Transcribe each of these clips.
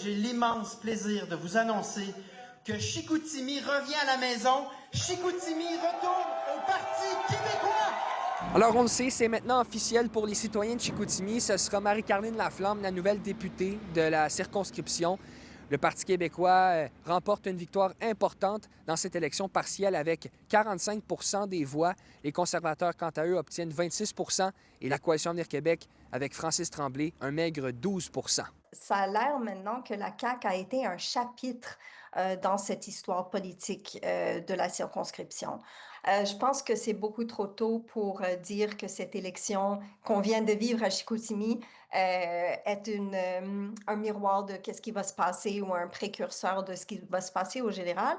J'ai l'immense plaisir de vous annoncer que Chicoutimi revient à la maison. Chicoutimi retourne au Parti québécois. Alors on le sait, c'est maintenant officiel pour les citoyens de Chicoutimi. Ce sera Marie-Carline Laflamme, la nouvelle députée de la circonscription. Le Parti québécois remporte une victoire importante dans cette élection partielle avec 45 % des voix. Les conservateurs, quant à eux, obtiennent 26 % et la Coalition Avenir Québec, avec Francis Tremblay, un maigre 12 %. Ça a l'air maintenant que la CAQ a été un chapitre dans cette histoire politique de la circonscription. Je pense que c'est beaucoup trop tôt pour dire que cette élection qu'on vient de vivre à Chicoutimi est un miroir de ce qui va se passer ou un précurseur de ce qui va se passer au général,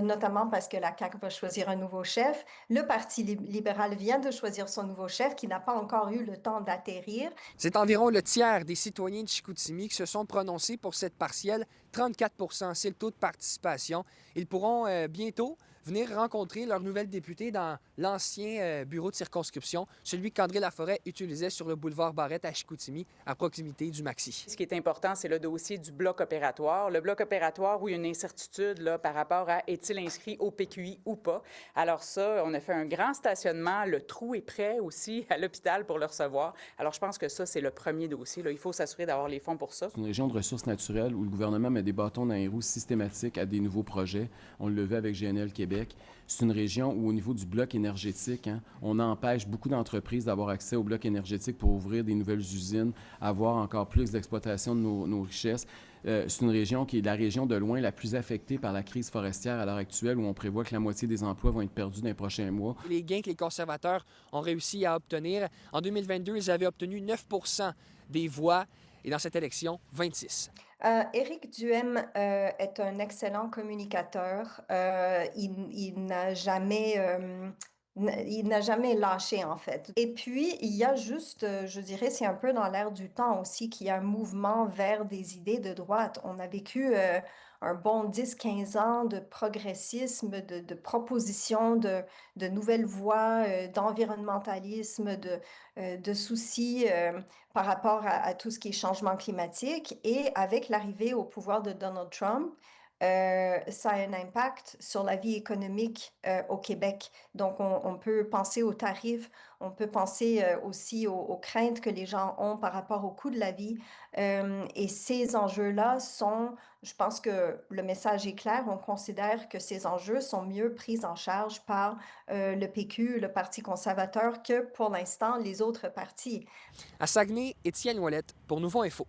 notamment parce que la CAQ va choisir un nouveau chef. Le Parti libéral vient de choisir son nouveau chef qui n'a pas encore eu le temps d'atterrir. C'est environ le tiers des citoyens de Chicoutimi qui se sont prononcés pour cette partielle. 34 % c'est le taux de participation. Ils pourront bientôt venir rencontrer leur nouvelle députée dans l'ancien bureau de circonscription, celui qu'André Laforêt utilisait sur le boulevard Barrette à Chicoutimi, à proximité du Maxi. Ce qui est important, c'est le dossier du bloc opératoire. Le bloc opératoire où il y a une incertitude là, par rapport à est-il inscrit au PQI ou pas. Alors ça, on a fait un grand stationnement. Le trou est prêt aussi à l'hôpital pour le recevoir. Alors je pense que ça, c'est le premier dossier. Là. Il faut s'assurer d'avoir les fonds pour ça. C'est une région de ressources naturelles où le gouvernement met des bâtons dans les roues systématiques à des nouveaux projets. On le vu avec GNL Québec. C'est une région où, au niveau du bloc énergétique, on empêche beaucoup d'entreprises d'avoir accès au bloc énergétique pour ouvrir des nouvelles usines, avoir encore plus d'exploitation de nos richesses. C'est une région qui est la région de loin la plus affectée par la crise forestière à l'heure actuelle, où on prévoit que la moitié des emplois vont être perdus dans les prochains mois. Les gains que les conservateurs ont réussi à obtenir, en 2022, ils avaient obtenu 9 % des voix. Et dans cette élection, 26. Éric Duhem est un excellent communicateur. Il n'a jamais lâché, en fait. Et puis, il y a juste, je dirais, c'est un peu dans l'air du temps aussi qu'il y a un mouvement vers des idées de droite. On a vécu un bon 10-15 ans de progressisme, de propositions, de nouvelles voies, d'environnementalisme, de soucis par rapport à tout ce qui est changement climatique. Et avec l'arrivée au pouvoir de Donald Trump, ça a un impact sur la vie économique au Québec. Donc, on peut penser aux tarifs, on peut penser aussi aux craintes que les gens ont par rapport au coût de la vie. Et ces enjeux-là sont, je pense que le message est clair, on considère que ces enjeux sont mieux pris en charge par le PQ, le Parti conservateur, que pour l'instant les autres partis. À Saguenay, Étienne Ouellette pour Nouveau Info.